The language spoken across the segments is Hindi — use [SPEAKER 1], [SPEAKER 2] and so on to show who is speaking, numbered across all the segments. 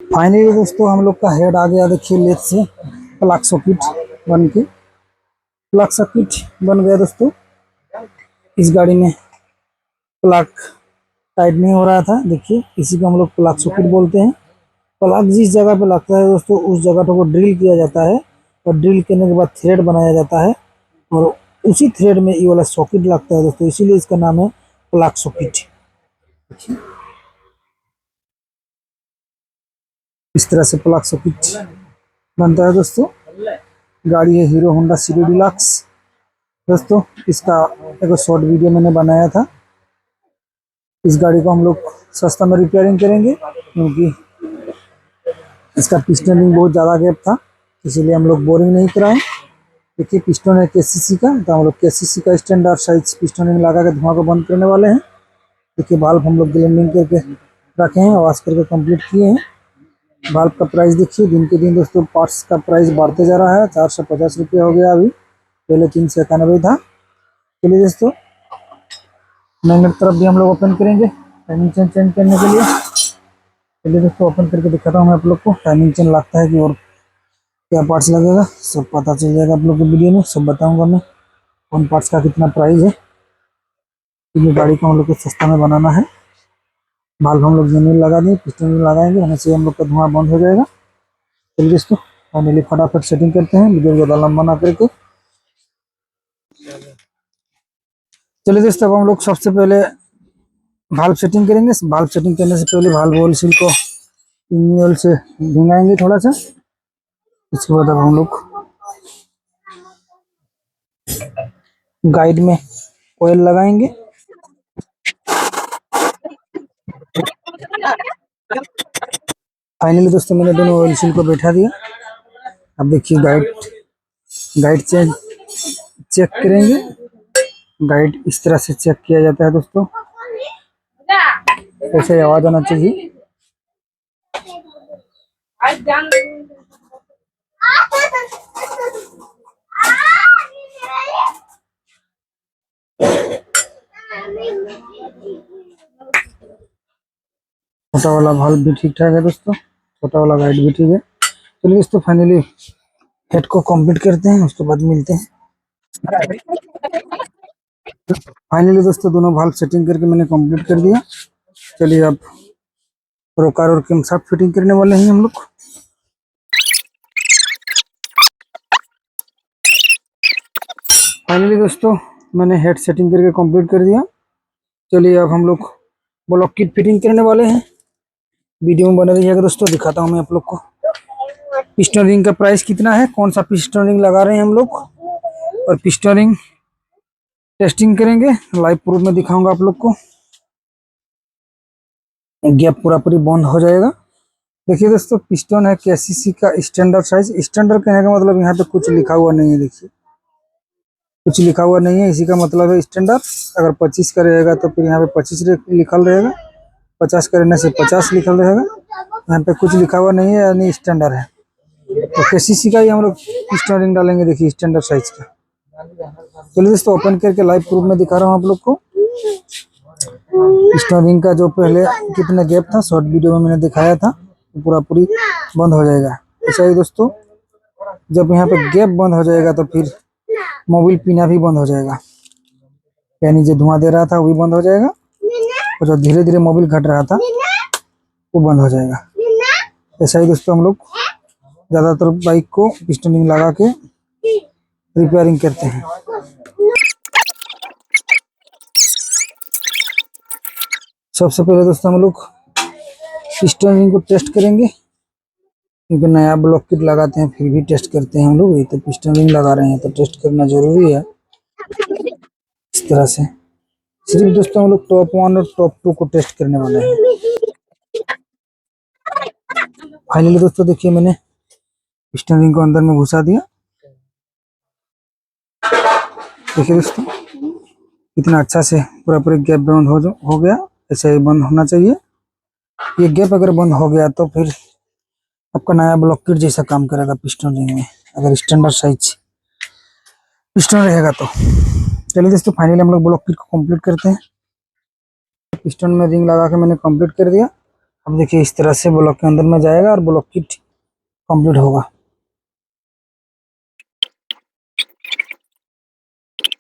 [SPEAKER 1] फाइनली दोस्तों हम लोग का हेड आ गया। देखिए लेथ से प्लग सॉकेट बन के प्लग सॉकेट बन गया दोस्तों। इस गाड़ी में प्लग टाइट नहीं हो रहा था। देखिए इसी को हम लोग प्लग सॉकेट बोलते हैं। प्लग जिस जगह पे लगता है दोस्तों उस जगह को ड्रिल किया जाता है और ड्रिल करने के बाद थ्रेड बनाया जाता है और उसी थ्रेड में ये वाला सॉकेट लगता है दोस्तों, इसीलिए इसका नाम है प्लग सॉकेट। इस तरह से प्लग सॉकेट बनता है दोस्तों। गाड़ी है हीरो होंडा सिटी डिलक्स दोस्तों। इसका एक शॉर्ट वीडियो मैंने बनाया था। इस गाड़ी को हम लोग सस्ता में रिपेयरिंग करेंगे क्योंकि इसका पिस्टन रिंग बहुत ज़्यादा गैप था, इसीलिए हम लोग बोरिंग नहीं कराएं। देखिए पिस्टन है केसीसी का, तो हम लोग केसीसी का स्टैंडर्ड साइज पिस्टन रिंग लगा के धुआं को बंद करने वाले हैं। देखिए वाल्व हम लोग ग्राइंडिंग करके रखे हैं, वॉश करके कंप्लीट किए हैं। वाल्व का प्राइस देखिए दिन के दिन दोस्तों पार्ट्स का प्राइस बढ़ते जा रहा है। 450 रुपये हो गया अभी, पहले 391 था। चलिए दोस्तों मैग्नेट तरफ भी हम लोग ओपन करेंगे टाइमिंग चेन चेंज करने के लिए। चलिए दोस्तों ओपन करके दिखाता हूँ मैं आप लोग को टाइमिंग चेन लगता है कि और क्या पार्ट्स लगेगा, सब पता चल जाएगा आप लोग को। वीडियो में सब बताऊंगा मैं कौन पार्ट्स का कितना प्राइस है। क्योंकि गाड़ी को हम लोग को सस्ता में बनाना है। वाल्व हम लोग जेन्युइन लगा दें, पिस्टन भी लगाएंगे, हमें से हम लोग का धुआं बंद हो जाएगा। चलिए दोस्तों फाइनली फटाफट सेटिंग करते हैं वीडियो ज़्यादा लंबा ना करके। चलिए दोस्तों अब हम लोग सबसे पहले वाल्व सेटिंग करेंगे। वाल्व सेटिंग करने से पहले वाल्व ऑयल सील को ऑयल से भिंगाएंगे थोड़ा सा। इसके बाद अब हम लोग गाइड में ऑयल लगाएंगे। फाइनली दोस्तों मैंने दोनों ऑयल सील को बैठा दिया। अब देखिए गाइड गाइड चेक चेक करेंगे। गाइड इस तरह से चेक किया जाता है दोस्तों, ऐसे आवाज आना चाहिए। छोटा वाला वाल्व भी ठीक ठाक है दोस्तों, छोटा वाला गाइड भी ठीक है। चलिए दोस्तों फाइनली हेड को कंप्लीट करते हैं, उसके बाद मिलते हैं। फाइनली दोस्तों दोनों वाल्व सेटिंग करके मैंने कंप्लीट कर दिया। चलिए अब रोकार और किम साथ फिटिंग करने वाले हैं हम लोग। फाइनली दोस्तों मैंने हेड सेटिंग करके कंप्लीट कर दिया। चलिए अब हम लोग ब्लॉक किट फिटिंग करने वाले हैं। वीडियो में बने रहिएगा दोस्तों, दिखाता हूँ मैं आप लोग को पिस्टन रिंग का प्राइस कितना है, कौन सा पिस्टन रिंग लगा रहे हैं हम लोग और पिस्टन रिंग टेस्टिंग करेंगे। लाइव प्रूफ में दिखाऊंगा आप लोग को। गैप पूरा पूरी बंद हो जाएगा। देखिए दोस्तों पिस्टन है केसीसी का स्टैंडर्ड साइज। स्टैंडर्ड कहने का मतलब यहाँ पे कुछ लिखा हुआ नहीं है। देखिए कुछ लिखा हुआ नहीं है, इसी का मतलब है स्टैंडर्ड। अगर 25 का रहेगा तो फिर यहाँ पे 25 लिखल रहेगा, 50 करने से 50 लिखल रहेगा। यहाँ पे कुछ लिखा हुआ नहीं है, यानी स्टैंडर्ड है। तो केसीसी का ही हम लोग पिस्टन रिंग डालेंगे। देखिए स्टैंडर्ड साइज का। चलिए दोस्तों ओपन करके लाइव प्रूफ में दिखा रहा हूँ आप लोग को। पिस्टन रिंग का जो पहले कितना गैप था शॉर्ट वीडियो में मैंने दिखाया था, तो पूरा पूरी बंद हो जाएगा। ऐसा ही दोस्तों जब यहाँ पे गैप बंद हो जाएगा तो फिर मोबिल पीना भी बंद हो जाएगा, यानी जो धुआं दे रहा था वो भी बंद हो जाएगा और जो धीरे धीरे मोबिल घट रहा था वो बंद हो जाएगा। ऐसा ही दोस्तों हम लोग ज़्यादातर बाइक को पिस्टन रिंग लगा के रिपेयरिंग करते हैं। सबसे पहले दोस्तों हम लोग पिस्टन रिंग को टेस्ट करेंगे, क्योंकि नया ब्लॉक किट लगाते हैं फिर भी टेस्ट करते हैं हम लोग। ये तो पिस्टन रिंग लगा रहे हैं तो टेस्ट करना जरूरी है। इस तरह से सिर्फ दोस्तों हम लोग टॉप 1 और टॉप 2 को टेस्ट करने वाले हैं। फाइनली दोस्तों देखिए मैंने पिस्टन रिंग को अंदर में घुसा दिया। देखिए दोस्तों कितना अच्छा से पूरा पूरी गैप बंद हो गया। ऐसे ही बंद होना चाहिए। ये गैप अगर बंद हो गया तो फिर आपका नया ब्लॉक किट जैसा काम करेगा पिस्टन रिंग में, अगर स्टैंडर्ड साइज पिस्टन रहेगा तो। चलिए दोस्तों फाइनली हम लोग ब्लॉक किट को कंप्लीट करते हैं। पिस्टन में रिंग लगा के मैंने कंप्लीट कर दिया। अब देखिए इस तरह से ब्लॉक के अंदर में जाएगा और ब्लॉक किट कंप्लीट होगा।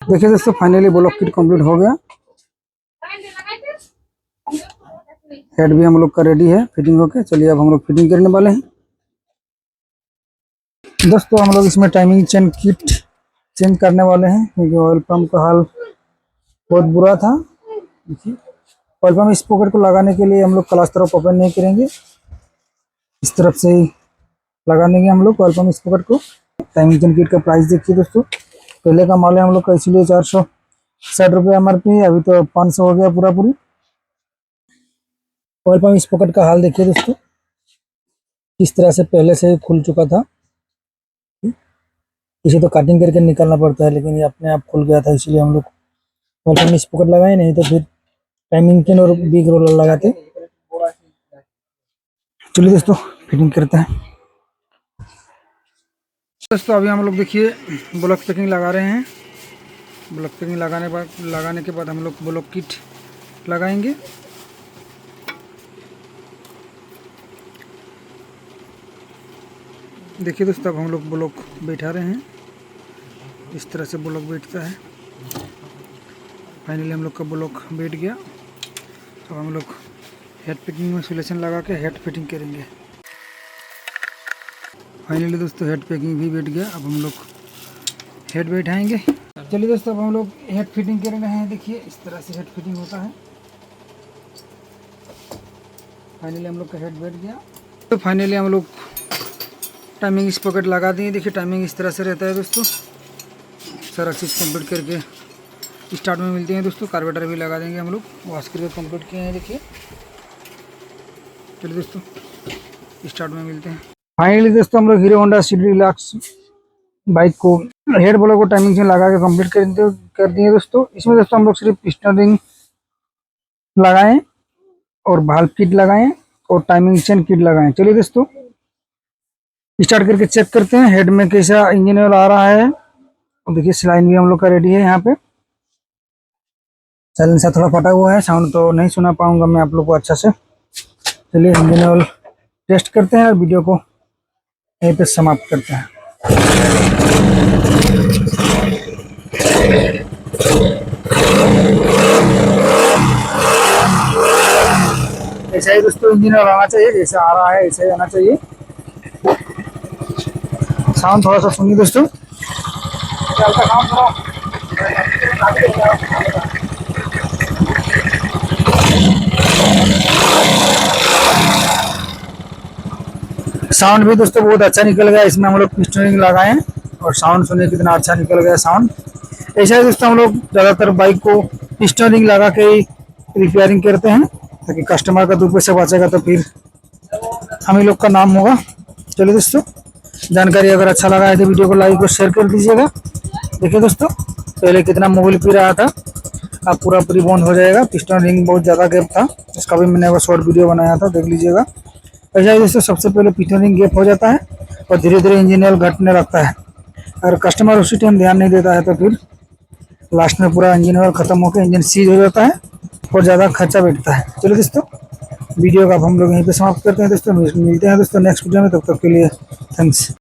[SPEAKER 1] देखिए दोस्तों फाइनली ब्लॉक किट कंप्लीट हो गया। हेड भी हम लोग का रेडी है फिटिंग होके। चलिए अब हम लोग फिटिंग करने वाले हैं। दोस्तों हम लोग इसमें टाइमिंग चेन किट चेंज करने वाले हैं क्योंकि ऑयल पंप का हाल बहुत बुरा था। देखिए ऑयल पंप इस पॉकेट को लगाने के लिए हम लोग क्लास तरफ ओपन नहीं करेंगे, इस तरफ से ही लगा देंगे हम लोग ऑयल पंप इस पॉकेट को। टाइमिंग चेन किट का प्राइस देखिए दोस्तों, पहले का माल है हम लोग का इसलिए 460 रुपये MRP, अभी तो 500 हो गया पूरा पूरी। ऑयल पंप इस पॉकेट का हाल देखिए दोस्तों, इस तरह से पहले से ही खुल चुका था। इसे तो कटिंग करके निकालना पड़ता है, लेकिन ये अपने आप खुल गया था, इसलिए हम लोग ऑयल पंप इस पॉकेट लगाए, नहीं तो फिर टाइमिंग चेन और बिग रोलर लगाते। चलिए दोस्तों फिटिंग करते हैं। दोस्तों अभी हम लोग देखिए ब्लॉक पैकिंग लगा रहे हैं। ब्लॉक पैकिंग लगाने के बाद हम लोग ब्लॉक किट लगाएंगे। देखिए दोस्तों अब हम लोग ब्लॉक बैठा रहे हैं, इस तरह से ब्लॉक बैठता है। फाइनली हम लोग का ब्लॉक बैठ गया। अब हम लोग हेड पैकिंग में सिलेक्शन लगा के हेड फिटिंग करेंगे। फाइनली दोस्तों हेड पैकिंग भी बैठ गया। अब हम लोग हेड बैठाएंगे। चलिए दोस्तों अब हम लोग हेड फिटिंग कर रहे हैं। देखिए इस तरह से हेड फिटिंग होता है। फाइनली हम लोग का हेड बैठ गया। तो फाइनली हम लोग टाइमिंग इस पॉकेट लगा दिए। देखिए टाइमिंग इस तरह से रहता है दोस्तों। सारा चीज़ कंप्लीट करके स्टार्ट में मिलते हैं दोस्तों। कार्बोरेटर भी लगा देंगे हम लोग, वॉश करके कंप्लीट किए हैं। देखिए चलिए दोस्तों स्टार्ट में मिलते हैं। फाइनली दोस्तों हम लोग hero Honda city deluxe bike को हेड ब्लॉक को टाइमिंग से लगा के कंप्लीट कर दिए दोस्तों। इसमें दोस्तों हम लोग सिर्फ पिस्टन रिंग लगाएं और भाल्व किट लगाएं और टाइमिंग चेन किट लगाएं। चलिए दोस्तों स्टार्ट करके चेक करते हैं हेड में कैसा इंजन ऑयल आ रहा है। और देखिए सिलाइन भी हम लोग का रेडी है। यहाँ पे साइलेंसर थोड़ा फटा हुआ है, साउंड तो नहीं सुना पाऊंगा मैं आप लोग को अच्छा से। चलिए इंजन ऑयल टेस्ट करते हैं और वीडियो को यहीं पे समाप्त करते हैं। ऐसा ही दोस्तों इंजन ऑयल आना चाहिए, जैसा आ रहा है ऐसा ही आना चाहिए। साउंड थोड़ा सा सुनिए दोस्तों। साउंड भी दोस्तों बहुत अच्छा निकल गया। इसमें हम लोग पिस्टन रिंग लगाए और साउंड सुनिए कितना अच्छा निकल गया साउंड। ऐसा ही दोस्तों हम लोग ज़्यादातर बाइक को पिस्टन रिंग लगा के ही रिपेयरिंग करते हैं, ताकि कस्टमर का 2 पैसा बचेगा तो फिर हम ही लोग का नाम होगा। चलिए दोस्तों जानकारी अगर अच्छा लगा है तो वीडियो को लाइक और शेयर कर दीजिएगा। देखिए दोस्तों पहले कितना मोबाइल पी रहा था, अब पूरा पूरी बंद हो जाएगा। पिस्टन रिंग बहुत ज़्यादा गैप था, इसका भी मैंने वो शॉर्ट वीडियो बनाया था, देख लीजिएगा। ऐसा ही दोस्तों सबसे पहले पिस्टन रिंग गैप हो जाता है और धीरे धीरे इंजन ऑयल घटने लगता है। अगर कस्टमर उसी टाइम ध्यान नहीं देता है तो फिर लास्ट में पूरा इंजन ऑयल खत्म होकर इंजन सीज हो जाता है और ज़्यादा खर्चा बैठता है। चलिए दोस्तों वीडियो का हम लोग यहीं पे समाप्त करते हैं दोस्तों। मिलते हैं दोस्तों नेक्स्ट वीडियो में, तब तक के लिए थैंक्स।